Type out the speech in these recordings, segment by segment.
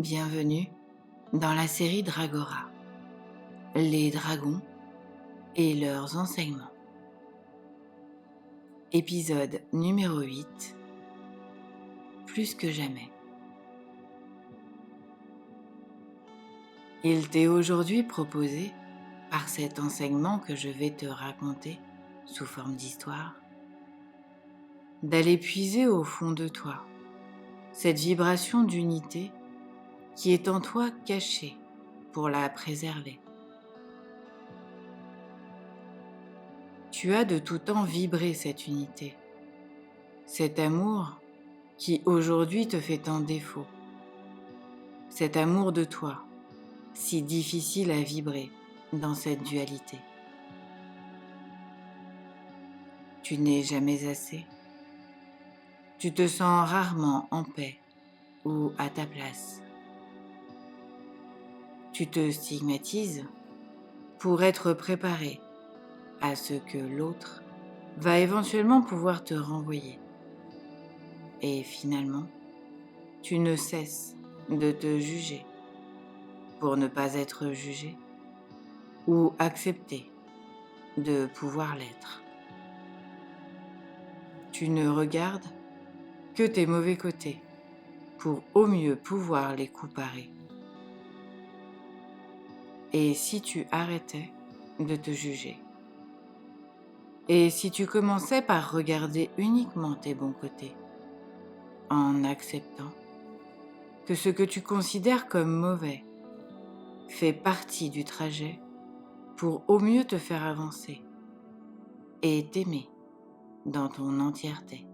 Bienvenue dans la série Dragora, les dragons et leurs enseignements. Épisode numéro 8, plus que jamais. Il t'est aujourd'hui proposé, par cet enseignement que je vais te raconter sous forme d'histoire, d'aller puiser au fond de toi cette vibration d'unité qui est en toi cachée pour la préserver. Tu as de tout temps vibré cette unité, cet amour qui aujourd'hui te fait tant défaut, cet amour de toi, si difficile à vibrer dans cette dualité. Tu n'es jamais assez, tu te sens rarement en paix ou à ta place. Tu te stigmatises pour être préparé à ce que l'autre va éventuellement pouvoir te renvoyer. Et finalement, tu ne cesses de te juger pour ne pas être jugé ou accepter de pouvoir l'être. Tu ne regardes que tes mauvais côtés pour au mieux pouvoir les couparer. Et si tu arrêtais de te juger? Et si tu commençais par regarder uniquement tes bons côtés, en acceptant que ce que tu considères comme mauvais fait partie du trajet pour au mieux te faire avancer et t'aimer dans ton entièreté,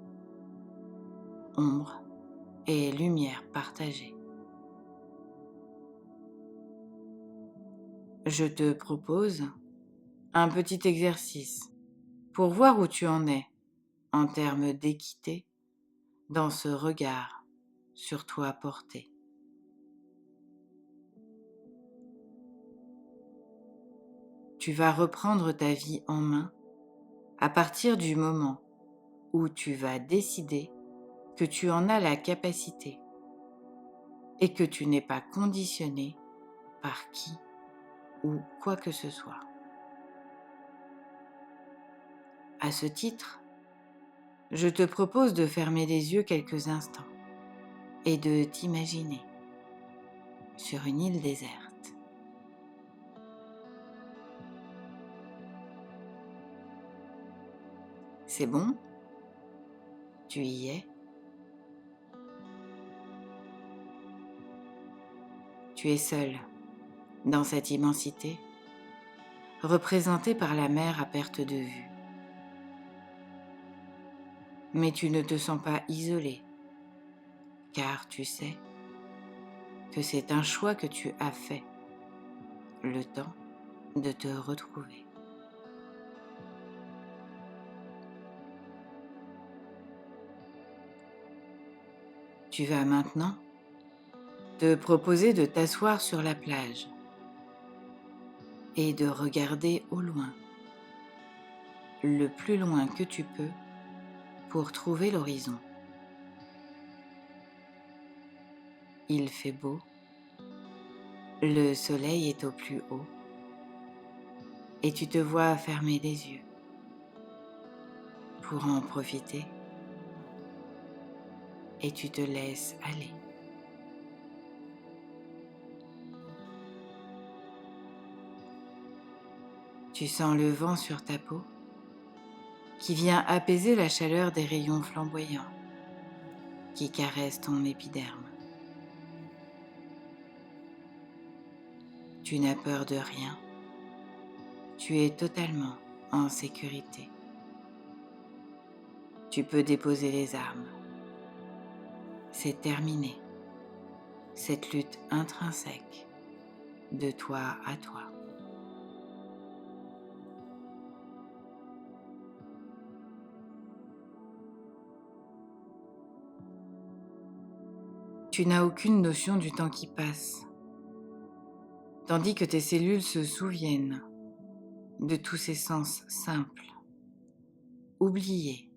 ombre et lumière partagée. Je te propose un petit exercice pour voir où tu en es en termes d'équité dans ce regard sur toi porté. Tu vas reprendre ta vie en main à partir du moment où tu vas décider que tu en as la capacité et que tu n'es pas conditionné par qui ou quoi que ce soit. À ce titre, je te propose de fermer les yeux quelques instants et de t'imaginer sur une île déserte. C'est bon? Tu y es? Tu es seul dans cette immensité, représentée par la mer à perte de vue. Mais tu ne te sens pas isolé, car tu sais que c'est un choix que tu as fait, le temps de te retrouver. Tu vas maintenant te proposer de t'asseoir sur la plage et de regarder au loin, le plus loin que tu peux pour trouver l'horizon. Il fait beau, le soleil est au plus haut et tu te vois fermer les yeux pour en profiter et tu te laisses aller. Tu sens le vent sur ta peau qui vient apaiser la chaleur des rayons flamboyants qui caressent ton épiderme. Tu n'as peur de rien, tu es totalement en sécurité. Tu peux déposer les armes. C'est terminé, cette lutte intrinsèque de toi à toi. Tu n'as aucune notion du temps qui passe, tandis que tes cellules se souviennent de tous ces sens simples, oubliés,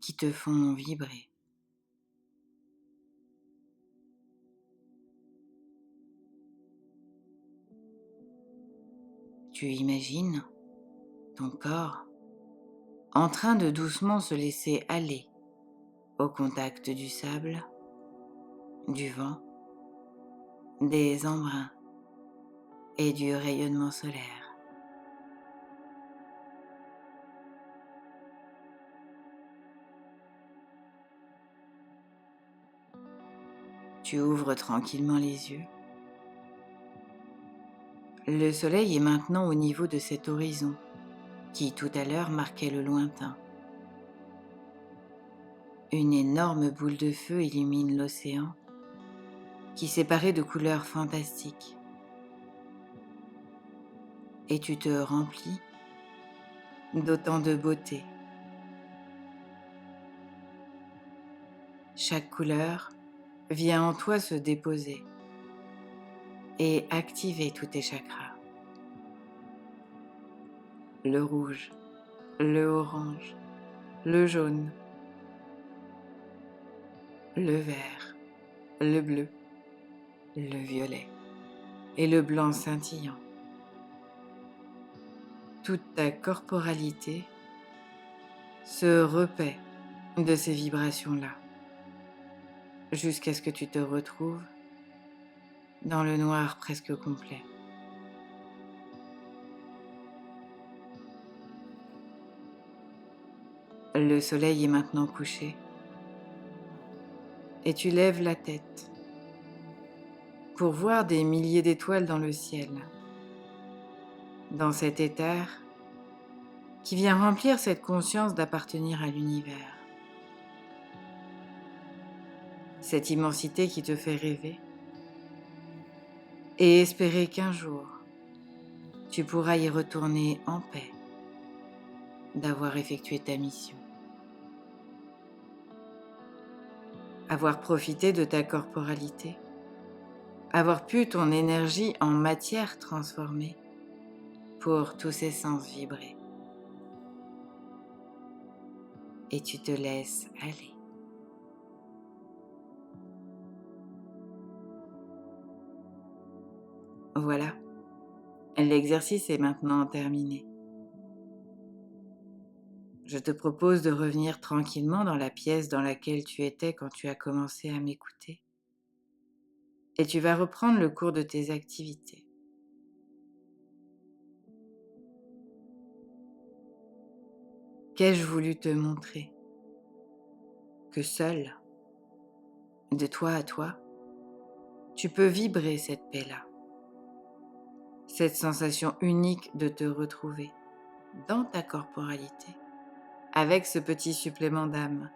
qui te font vibrer. Tu imagines ton corps en train de doucement se laisser aller au contact du sable, du vent, des embruns et du rayonnement solaire. Tu ouvres tranquillement les yeux. Le soleil est maintenant au niveau de cet horizon qui tout à l'heure marquait le lointain. Une énorme boule de feu illumine l'océan qui s'est de couleurs fantastiques. Et tu te remplis d'autant de beauté. Chaque couleur vient en toi se déposer et activer tous tes chakras. Le rouge, le orange, le jaune, le vert, le bleu, le violet et le blanc scintillant. Toute ta corporalité se repaît de ces vibrations-là, jusqu'à ce que tu te retrouves dans le noir presque complet. Le soleil est maintenant couché et tu lèves la tête pour voir des milliers d'étoiles dans le ciel, dans cet éther qui vient remplir cette conscience d'appartenir à l'univers. Cette immensité qui te fait rêver et espérer qu'un jour, tu pourras y retourner en paix d'avoir effectué ta mission. Avoir profité de ta corporalité, avoir pu ton énergie en matière transformée pour tous ces sens vibrer. Et tu te laisses aller. Voilà, l'exercice est maintenant terminé. Je te propose de revenir tranquillement dans la pièce dans laquelle tu étais quand tu as commencé à m'écouter. Et tu vas reprendre le cours de tes activités. Qu'ai-je voulu te montrer? Que seul, de toi à toi, tu peux vibrer cette paix-là. Cette sensation unique de te retrouver dans ta corporalité, avec ce petit supplément d'âme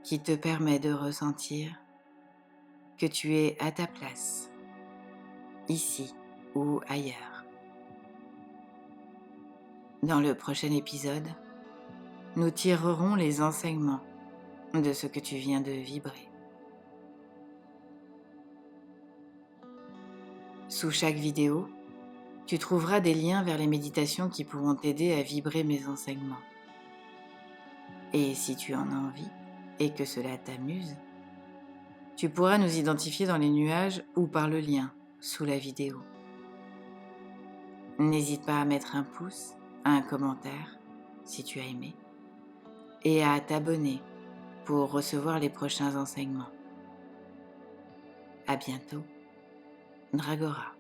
qui te permet de ressentir que tu es à ta place, ici ou ailleurs. Dans le prochain épisode, nous tirerons les enseignements de ce que tu viens de vibrer. Sous chaque vidéo, tu trouveras des liens vers les méditations qui pourront t'aider à vibrer mes enseignements. Et si tu en as envie et que cela t'amuse, tu pourras nous identifier dans les nuages ou par le lien sous la vidéo. N'hésite pas à mettre un pouce, un commentaire si tu as aimé et à t'abonner pour recevoir les prochains enseignements. À bientôt, Dragora.